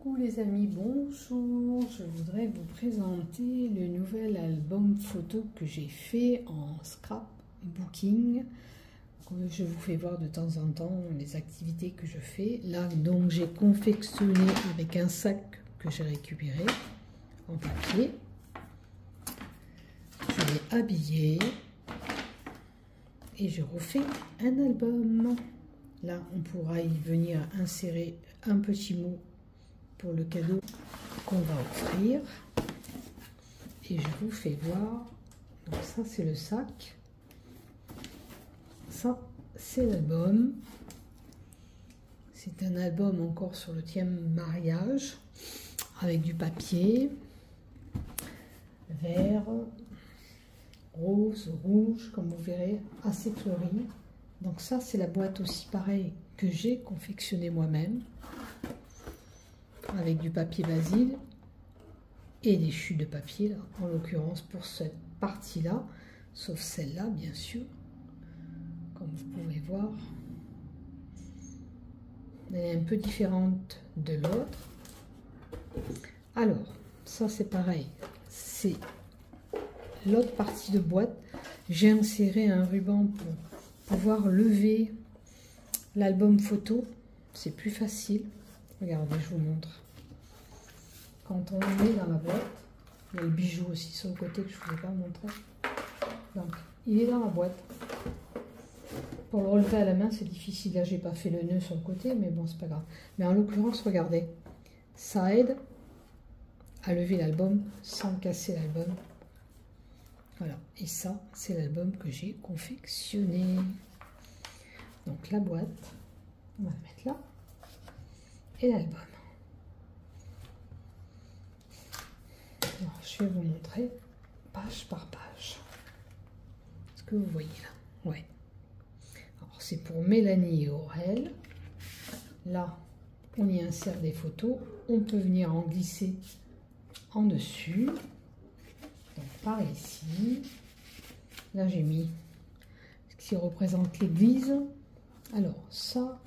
Coucou les amis, bonjour. Je voudrais vous présenter le nouvel album photo que j'ai fait en scrapbooking. Je vous fais voir de temps en temps les activités que je fais. Là, donc, j'ai confectionné avec un sac que j'ai récupéré en papier. Je l'ai habillé et je refais un album. Là, on pourra y venir insérer un petit mot pour le cadeau qu'on va offrir. Et je vous fais voir. Donc ça, c'est le sac. Ça, c'est l'album. C'est un album encore sur le thème mariage, avec du papier, vert, rose, rouge, comme vous verrez, assez fleuri. Donc ça, c'est la boîte aussi pareil que j'ai confectionné moi-même, avec du papier Basile et des chutes de papier, là, en l'occurrence pour cette partie-là, sauf celle-là, bien sûr. Comme vous pouvez voir, elle est un peu différente de l'autre. Alors, ça c'est pareil, c'est l'autre partie de boîte. J'ai inséré un ruban pour pouvoir lever l'album photo, c'est plus facile. Regardez, je vous montre. Quand on le met dans la boîte, il y a le bijou aussi sur le côté que je ne vous ai pas montré. Donc, il est dans la boîte. Pour le relever à la main, c'est difficile. Là, j'ai pas fait le nœud sur le côté, mais bon, c'est pas grave. Mais en l'occurrence, regardez, ça aide à lever l'album sans casser l'album. Voilà, et ça, c'est l'album que j'ai confectionné. Donc la boîte, on va la mettre là, et l'album. Alors, je vais vous montrer page par page. Est-ce que vous voyez là? Ouais. Alors, c'est pour Mélanie et Aurel. Là, on y insère des photos. On peut venir en glisser en dessus. Donc, par ici. Là, j'ai mis ce qui représente l'église. Alors, ça,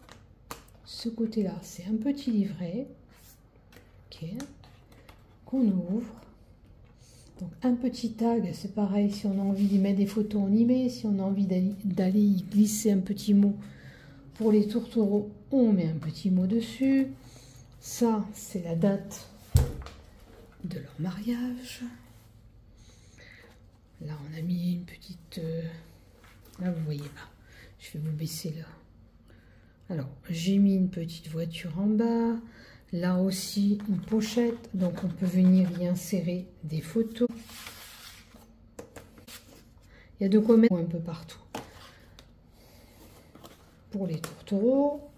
ce côté-là, c'est un petit livret. Ok. Qu'on ouvre. Donc un petit tag, c'est pareil, si on a envie d'y mettre des photos, on y met. Si on a envie d'aller y glisser un petit mot pour les tourtereaux, on met un petit mot dessus. Ça, c'est la date de leur mariage. Là, on a mis une petite... là, vous voyez là. Je vais vous baisser là. Alors, j'ai mis une petite voiture en bas. Là aussi, une pochette, donc on peut venir y insérer des photos. Il y a de quoi mettre un peu partout. Pour les tourtereaux,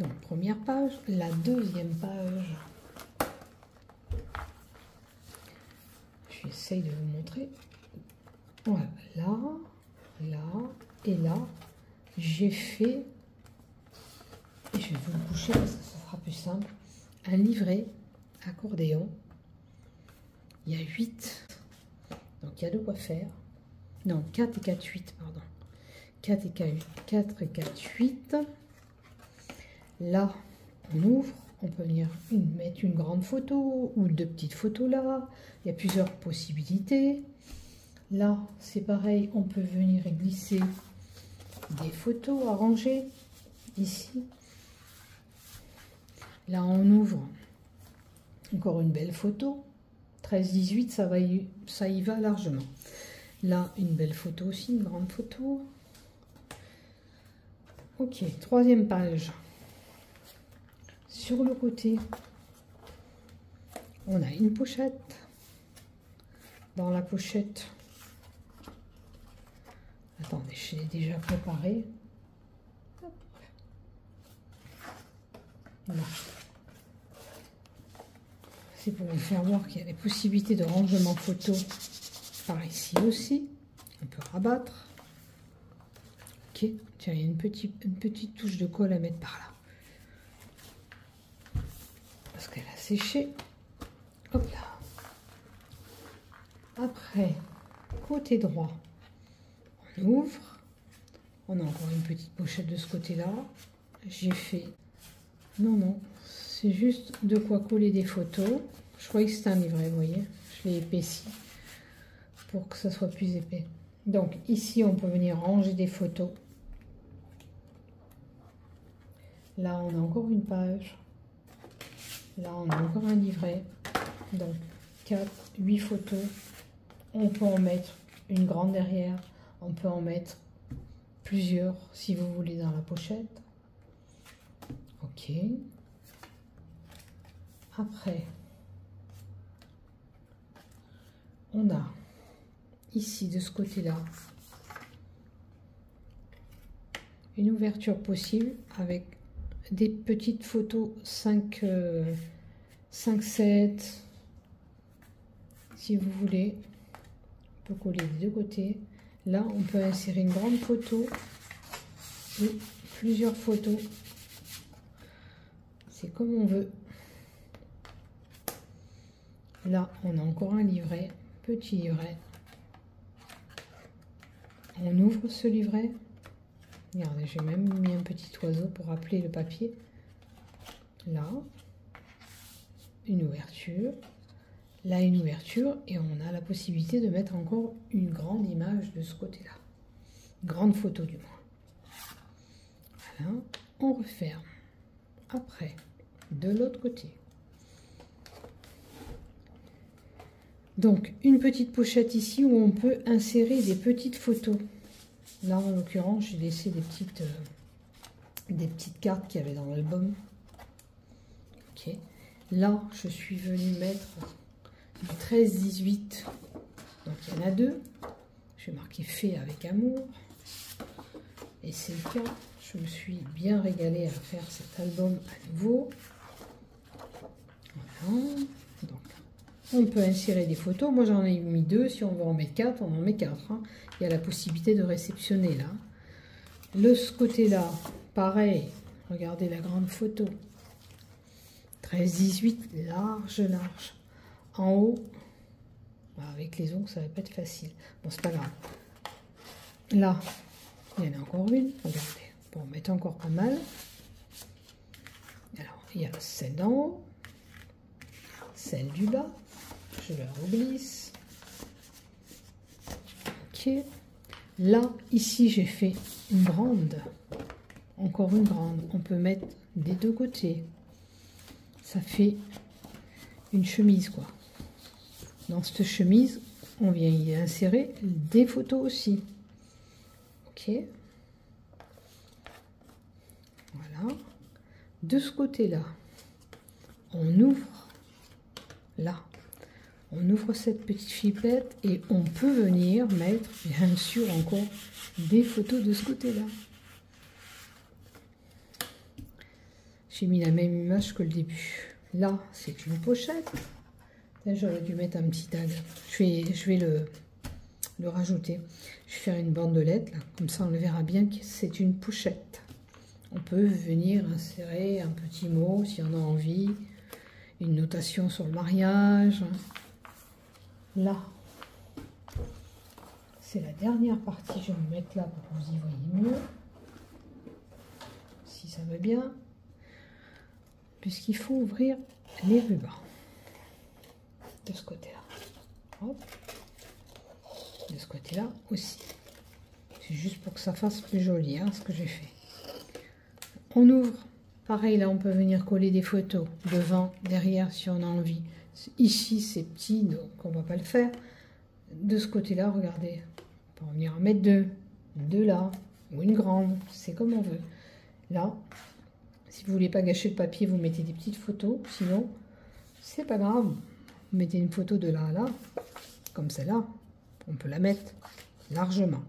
donc première page. La deuxième page, j'essaye de vous montrer. Voilà, là, là et là, j'ai fait, et je vais vous le coucher parce que ça sera plus simple, un livret accordéon. Il y a 8, donc il y a de quoi faire. Non, 4 et 4, 8, pardon. 4 et 4 et 4, 8. Là, on ouvre, on peut venir mettre une grande photo ou deux petites photos là. Il y a plusieurs possibilités. Là, c'est pareil, on peut venir glisser des photos à ranger ici. Là, on ouvre encore une belle photo. 13-18, ça y va largement. Là, une belle photo aussi, une grande photo. Ok, troisième page. Sur le côté, on a une pochette. Dans la pochette, attendez, je l'ai déjà préparé. Voilà. C'est pour vous faire voir qu'il y a des possibilités de rangement photo par ici aussi. On peut rabattre. Ok, tiens, il y a une petite touche de colle à mettre par là. Parce qu'elle a séché. Hop là. Après, côté droit, on ouvre. On a encore une petite pochette de ce côté-là. J'ai fait... Non, c'est juste de quoi coller des photos. Je croyais que c'était un livret, vous voyez. Je l'ai épaissi pour que ça soit plus épais. Donc ici, on peut venir ranger des photos. Là, on a encore une page. Là, on a encore un livret. Donc 4, 8 photos. On peut en mettre une grande derrière. On peut en mettre plusieurs si vous voulez dans la pochette. Ok. Après, on a ici de ce côté-là une ouverture possible avec des petites photos 5, 7 si vous voulez. On peut coller des deux côtés. Là, on peut insérer une grande photo ou plusieurs photos. C'est comme on veut. Là, on a encore un livret, petit livret. On ouvre ce livret. Regardez, j'ai même mis un petit oiseau pour rappeler le papier. Là, une ouverture. Là, une ouverture. Et on a la possibilité de mettre encore une grande image de ce côté-là. Grande photo du moins. Voilà, on referme. Après, de l'autre côté. Donc, une petite pochette ici où on peut insérer des petites photos. Là, en l'occurrence, j'ai laissé des petites cartes qu'il y avait dans l'album. Ok. Là, je suis venue mettre du 13-18. Donc, il y en a deux. Je vais marquer fait avec amour. Et c'est le cas. Je me suis bien régalée à faire cet album à nouveau. Voilà. Donc, on peut insérer des photos. Moi, j'en ai mis 2. Si on veut en mettre 4, on en met 4. Hein. Il y a la possibilité de réceptionner là. Ce côté-là, pareil. Regardez la grande photo. 13-18, large, large. En haut, avec les ongles, ça va pas être facile. Bon, c'est pas grave. Là, il y en a encore une. Regardez. Pour en mettre encore pas mal. Alors, il y a celle d'en haut. Celle du bas. Je la reglisse. Ok. Là, ici, j'ai fait une grande. Encore une grande. On peut mettre des deux côtés. Ça fait une chemise, quoi. Dans cette chemise, on vient y insérer des photos aussi. Ok. Voilà. De ce côté-là, on ouvre. Là. On ouvre cette petite flippette et on peut venir mettre, bien sûr, encore des photos de ce côté-là. J'ai mis la même image que le début. Là, c'est une pochette. J'aurais dû mettre un petit tag. Je vais le rajouter. Je vais faire une bandelette, là. Comme ça, on le verra bien que c'est une pochette. On peut venir insérer un petit mot si on a envie. Une notation sur le mariage. Là, c'est la dernière partie. Je vais me mettre là pour que vous y voyez mieux. Si ça va bien. Puisqu'il faut ouvrir les rubans. De ce côté-là. Hop. De ce côté-là aussi. C'est juste pour que ça fasse plus joli, hein, ce que j'ai fait. On ouvre. Pareil, là, on peut venir coller des photos. Devant, derrière, si on a envie. Ici, c'est petit, donc on ne va pas le faire. De ce côté-là, regardez. On peut venir en mettre deux. Deux là, ou une grande. C'est comme on veut. Là, si vous ne voulez pas gâcher le papier, vous mettez des petites photos. Sinon, c'est pas grave. Vous mettez une photo de là à là. Comme celle-là. On peut la mettre largement.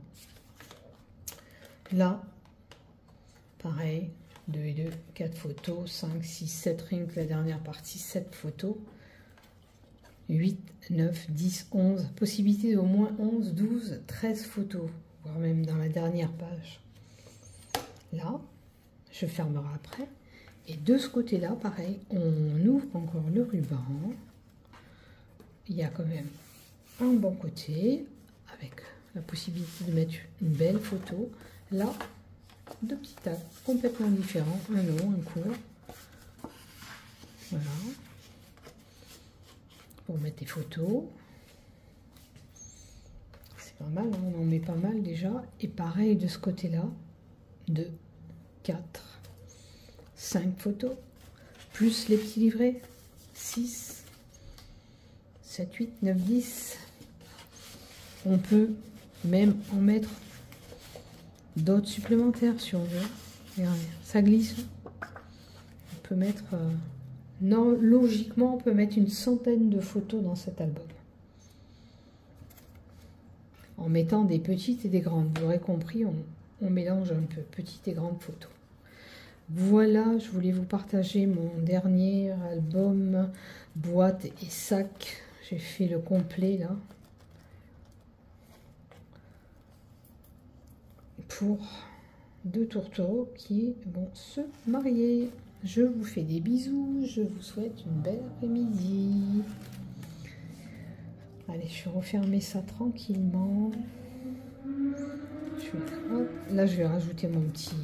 Là, pareil. 2 et 2, 4 photos. 5, 6, 7 rings. La dernière partie, 7 photos. 8, 9, 10, 11. Possibilité d'au moins 11, 12, 13 photos. Voire même dans la dernière page. Là, je fermerai après. Et de ce côté-là, pareil, on ouvre encore le ruban. Il y a quand même un bon côté, avec la possibilité de mettre une belle photo. Là, deux petits tags complètement différents, un long, un court. Voilà. Pour mettre des photos. C'est pas mal, hein, on en met pas mal déjà. Et pareil de ce côté-là. 2, 4, 5 photos. Plus les petits livrets. 6, 7, 8, 9, 10. On peut même en mettre d'autres supplémentaires si on veut. Regardez, ça glisse. On peut mettre... non, logiquement, on peut mettre une centaine de photos dans cet album. En mettant des petites et des grandes. Vous aurez compris, on mélange un peu petites et grandes photos. Voilà, je voulais vous partager mon dernier album boîte et sac. J'ai fait le complet là. Pour 2 tourtereaux qui vont se marier. Je vous fais des bisous, je vous souhaite une belle après-midi. Allez, je vais refermer ça tranquillement. Là, je vais rajouter mon petit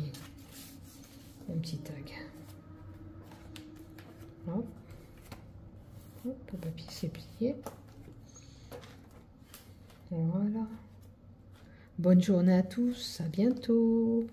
tag. Hop. Hop, le papier s'est plié. Voilà. Bonne journée à tous, à bientôt.